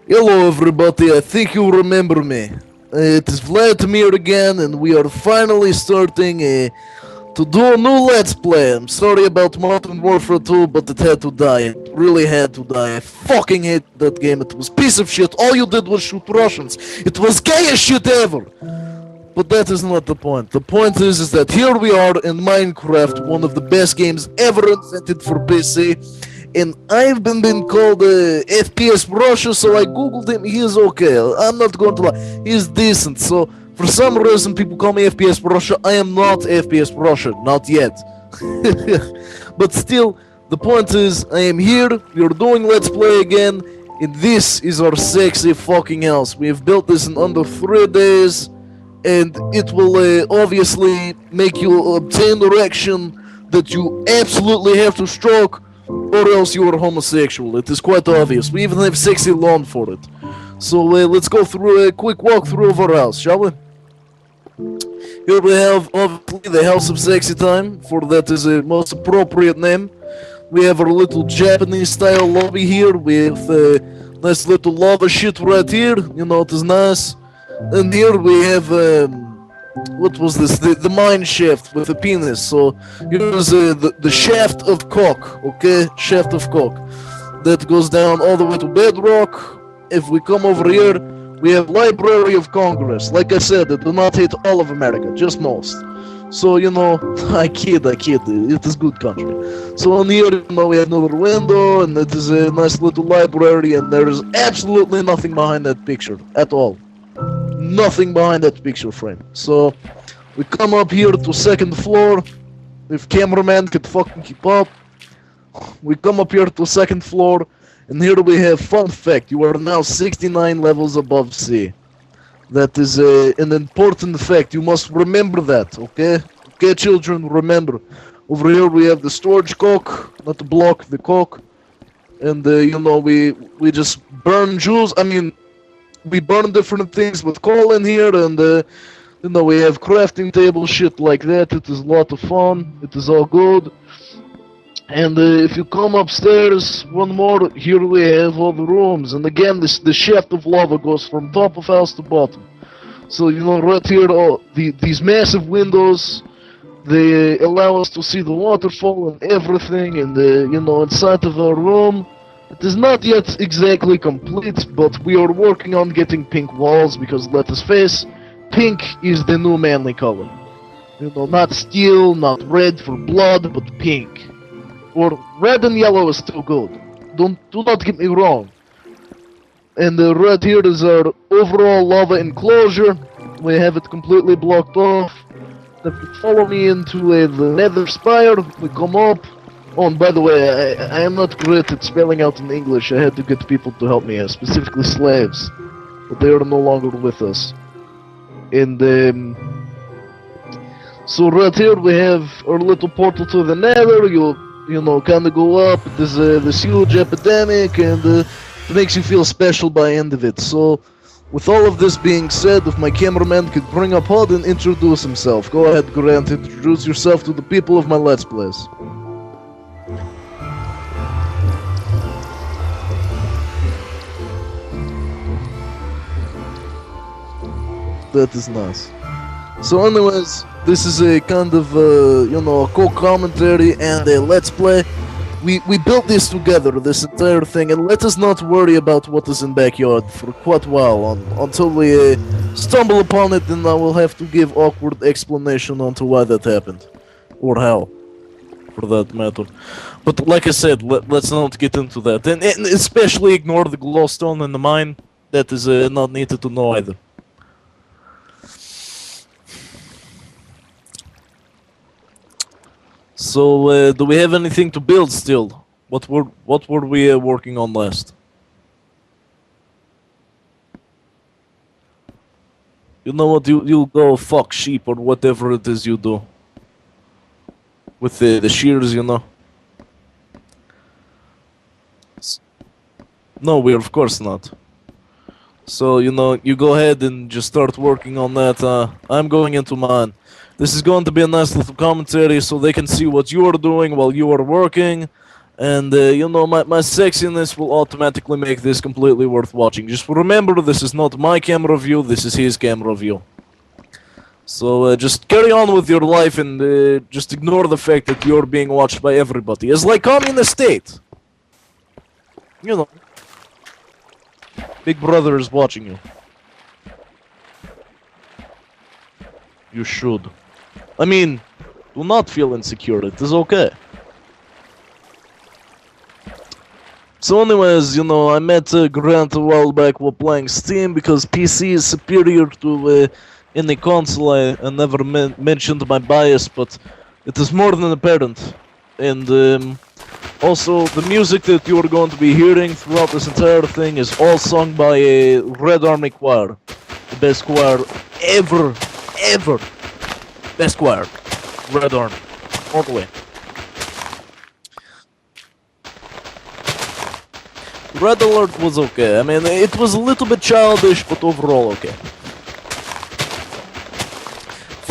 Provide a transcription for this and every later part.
Hello, everybody. I think you remember me. It is Vladimir again, and we are finally starting to do a new Let's Play. I'm sorry about Modern Warfare 2, but it had to die. It really had to die. I fucking hate that game. It was piece of shit. All you did was shoot Russians. It was gayest shit ever. But that is not the point. The point is that here we are in Minecraft, one of the best games ever invented for PC. And I've been called FPS Russia, so I googled him. He is okay. I'm not going to lie. He's decent. So for some reason, people call me FPS Russia. I am not FPS Russia, not yet. But still, the point is, I am here. We are doing Let's Play again, and this is our sexy fucking house. We have built this in under 3 days, and it will obviously make you obtain erection that you absolutely have to stroke, or else you are homosexual. It is quite obvious. We even have sexy lawn for it. So let's go through a quick walkthrough of our house, shall we? Here we have, obviously, the House of Sexy Time, for that is a most appropriate name. We have our little Japanese-style lobby here. We have a nice little lava shit right here. You know, it is nice. And here we have, what was this? The mine shaft with a penis. So here's the shaft of cock, okay? Shaft of cock. That goes down all the way to bedrock. If we come over here, we have Library of Congress. Like I said, I do not hate all of America, just most. So, you know, I kid, it is good country. So on here, you know, we have another window, and it is a nice little library, and there is absolutely nothing behind that picture, at all. Nothing behind that picture frame. So, we come up here to second floor, if cameraman could fucking keep up. We come up here to second floor, and here we have, fun fact, you are now 69 levels above C. That is an important fact. You must remember that, okay? Okay, children, remember. Over here we have the storage cock, not the block, the cock. And, you know, we just burn jewels. I mean, we burn different things with coal in here, and, you know, we have crafting table, shit like that. It is a lot of fun. It is all good. And if you come upstairs, one more, here we have all the rooms. And again, the shaft of lava goes from top of house to bottom. So, you know, right here, these massive windows, they allow us to see the waterfall and everything. And, you know, inside of our room, it is not yet exactly complete, but we are working on getting pink walls, because let us face, pink is the new manly color. You know, not steel, not red for blood, but pink. Or red and yellow is still good. Do not get me wrong. And right here is our overall lava enclosure. We have it completely blocked off. If you follow me into the nether spire, we come up. Oh, and by the way, I am not great at spelling out in English. I had to get people to help me, specifically slaves. But they are no longer with us. And so right here we have our little portal to the nether. You know, kind of go up. There's this huge epidemic, and it makes you feel special by end of it. So, with all of this being said, if my cameraman could bring up HUD and introduce himself. Go ahead, Grant, introduce yourself to the people of my Let's Plays. That is nice. So anyways, this is a kind of, you know, a co-commentary and a Let's Play. We built this together, this entire thing, and let us not worry about what is in backyard for quite a while, until we stumble upon it, and I will have to give awkward explanation onto why that happened. Or how, for that matter. But like I said, let's not get into that. And especially ignore the glowstone in the mine. That is not needed to know either. So, do we have anything to build still? What were we working on last? You know what? You go fuck sheep or whatever it is you do. With the shears, you know. No, we're of course not. So, you know, you go ahead and just start working on that. I'm going into mine. This is going to be a nice little commentary so they can see what you are doing while you are working. And my sexiness will automatically make this completely worth watching. Just remember, this is not my camera view, this is his camera view. So just carry on with your life and just ignore the fact that you're being watched by everybody. It's like communist state. You know, Big Brother is watching you. You should. I mean, do not feel insecure, it is okay. So anyways, I met Grant a while back while playing Steam because PC is superior to any console. I never mentioned my bias, but it is more than apparent. And also, the music that you are going to be hearing throughout this entire thing is all sung by a Red Army choir. The best choir ever. Best choir. Red Army. All the way. Red Alert was okay. I mean, it was a little bit childish, but overall okay.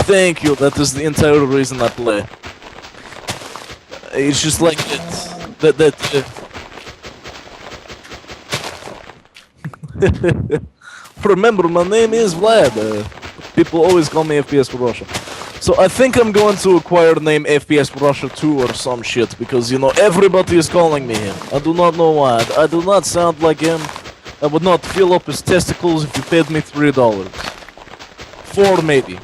Thank you, that is the entire reason I play. It's just like Remember, my name is Vlad. People always call me FPS for Russia. So I think I'm going to acquire the name FPS Russia 2 or some shit, because, everybody is calling me him. I do not know why. I do not sound like him. I would not fill up his testicles if you paid me $3. 4 maybe.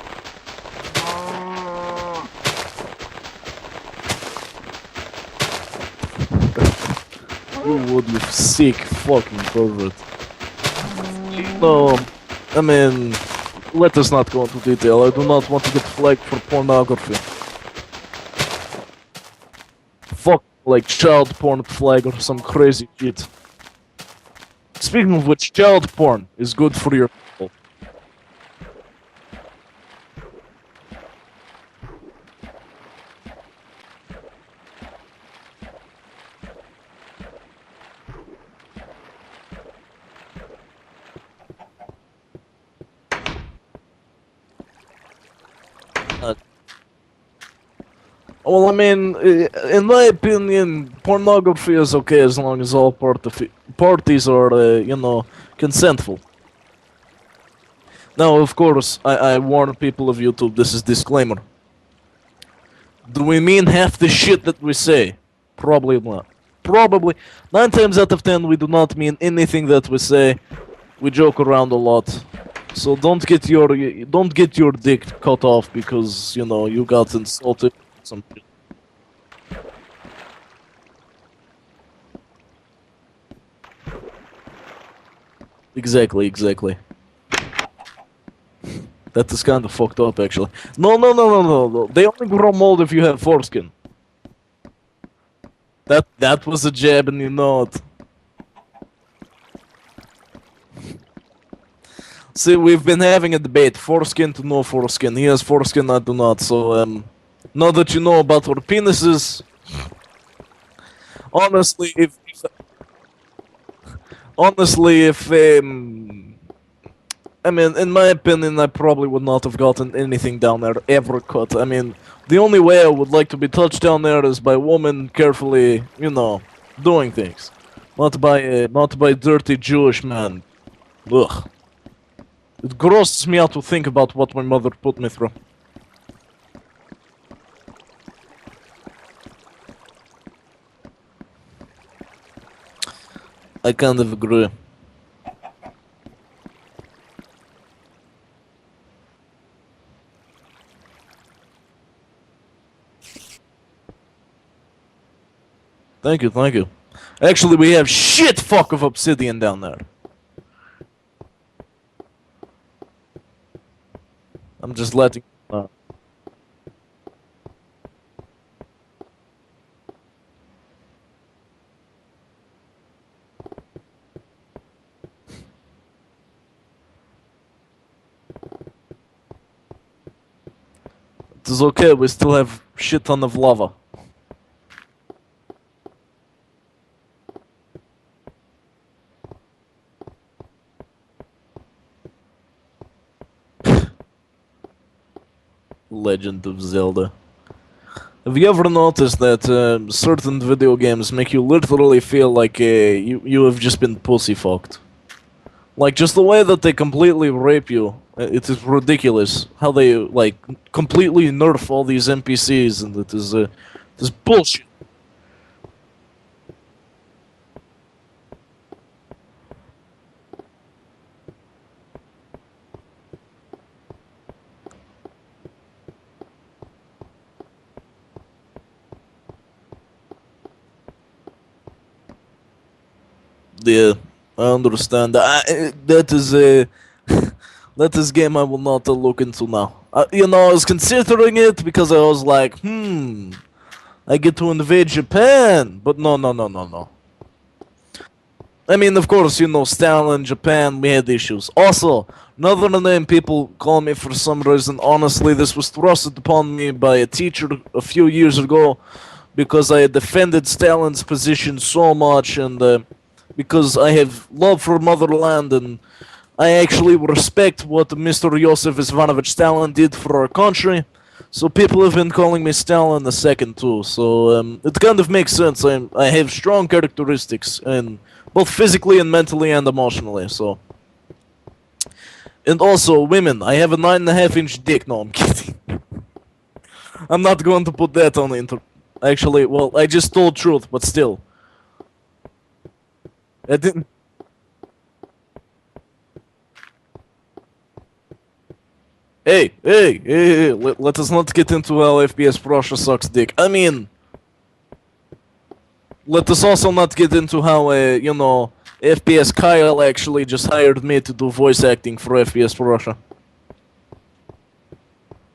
You would, you sick fucking pervert. No, I mean... Let us not go into detail. I do not want to get flagged for pornography. Fuck, like child porn flag or some crazy shit. Speaking of which, child porn is good for your people. Well, I mean, in my opinion, pornography is okay as long as all parties are, consentful. Now, of course, I warn people of YouTube, this is disclaimer. Do we mean half the shit that we say? Probably not. Probably. 9 times out of 10, we do not mean anything that we say. We joke around a lot. So don't get your dick cut off because, you got insulted. Some shit. Exactly. That is kind of fucked up, actually. No. They only grow mold if you have foreskin. That was a jab, and you know it. See, we've been having a debate: foreskin to no foreskin. He has foreskin, I do not. So, now that you know about our penises, honestly, I mean, in my opinion, I probably would not have gotten anything down there ever cut. I mean, the only way I would like to be touched down there is by women carefully, doing things, not by dirty Jewish man. Ugh. It grosses me out to think about what my mother put me through. I kind of agree. Thank you. Actually, we have shit fuck of obsidian down there. I'm just letting you know. It is okay, we still have shit ton of lava. Legend of Zelda. Have you ever noticed that certain video games make you literally feel like you have just been pussy fucked? Like just the way that they completely rape you, it is ridiculous. How they like completely nerf all these NPCs, and it is bullshit. Yeah, I understand. That is a that is game I will not look into now. I was considering it because I was like, I get to invade Japan, but no, no, no, no, no. I mean, of course, Stalin, Japan, we had issues. Also, another name people call me for some reason. Honestly, this was thrusted upon me by a teacher a few years ago because I had defended Stalin's position so much, and because I have love for motherland, and I actually respect what Mr. Joseph Ivanovich Stalin did for our country. So people have been calling me Stalin the second too. So it kind of makes sense. I have strong characteristics, and both physically and mentally and emotionally. So, and also women. I have a 9.5-inch dick. No, I'm kidding. I'm not going to put that on the inter. Actually, well, I just told truth, but still, I didn't. Hey, let us not get into how FPS Russia sucks dick. I mean, let us also not get into how, FPS Kyle actually just hired me to do voice acting for FPS Russia.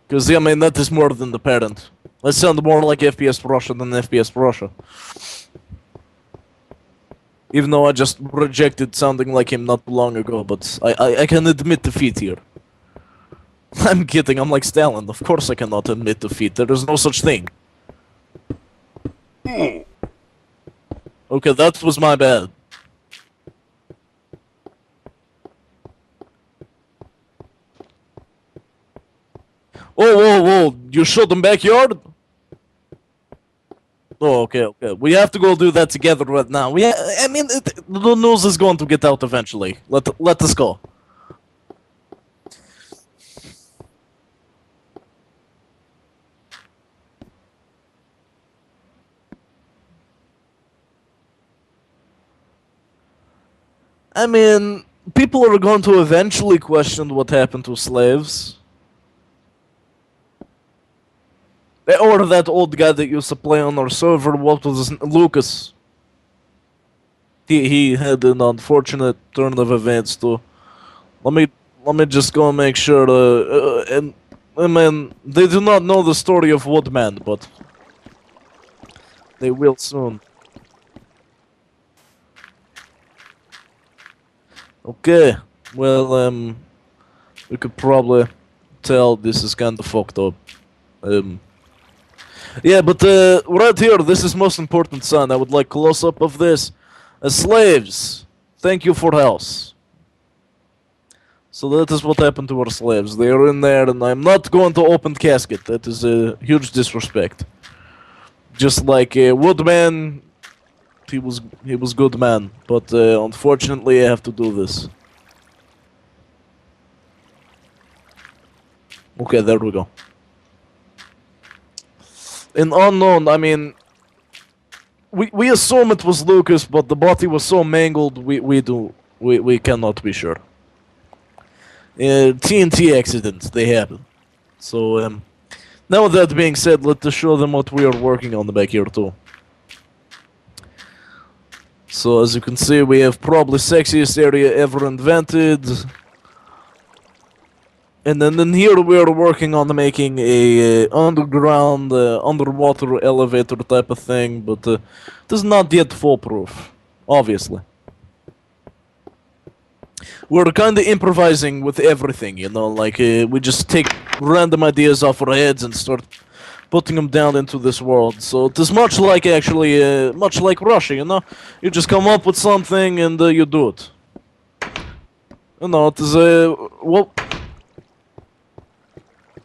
Because, I mean, that is more than the parent. I sound more like FPS Russia than FPS Russia. Even though I just rejected sounding like him not too long ago, but I can admit defeat here. I'm kidding, I'm like Stalin. Of course I cannot admit defeat. There is no such thing. Okay, that was my bad. Whoa. You shot them backyard? Oh, okay. We have to go do that together right now. The news is going to get out eventually. Let us go. I mean, people are going to eventually question what happened to slaves. Or that old guy that used to play on our server, what was his Lucas. He had an unfortunate turn of events too. Let me just go and make sure. And I mean, they do not know the story of Woodman, but they will soon. Okay, well, we could probably tell this is kind of fucked up. Yeah, but right here, this is most important, son. I would like close up of this. Slaves, thank you for house. So that is what happened to our slaves. They are in there, and I'm not going to open casket. That is a huge disrespect. Just like Woodman, he was good man, but unfortunately I have to do this. Okay, there we go. In unknown, I mean, we assume it was Lucas, but the body was so mangled, we cannot be sure. TNT accidents, they happen. So now that being said, let us show them what we are working on the back here too. So as you can see, we have probably sexiest area ever invented. And then in here we are working on making a underground, underwater elevator type of thing, but it is not yet foolproof, obviously. We're kind of improvising with everything, like we just take random ideas off our heads and start putting them down into this world. So it is much like much like Russia, you just come up with something and you do it. It is well.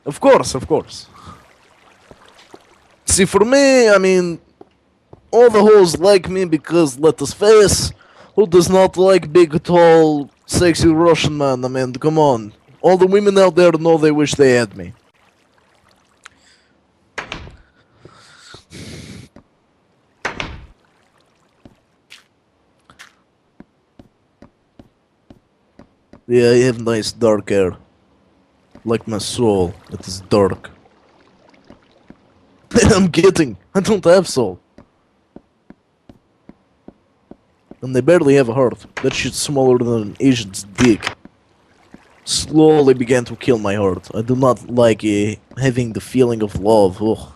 Of course. see, for me, I mean, all the hoes like me because, let us face, who does not like big, tall, sexy Russian man? I mean, come on. All the women out there know they wish they had me. Yeah, I have nice dark hair. Like my soul, it is dark. I'm kidding, I don't have soul. And they barely have a heart. That shit's smaller than an Asian's dick. Slowly began to kill my heart. I do not like having the feeling of love. Ugh.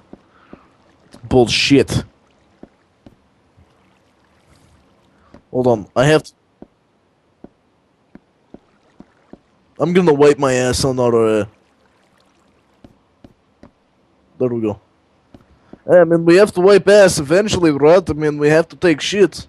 Bullshit. Hold on, I have to... I'm gonna wipe my ass on our... There we go. I mean, we have to wipe ass eventually, right? I mean, we have to take shit.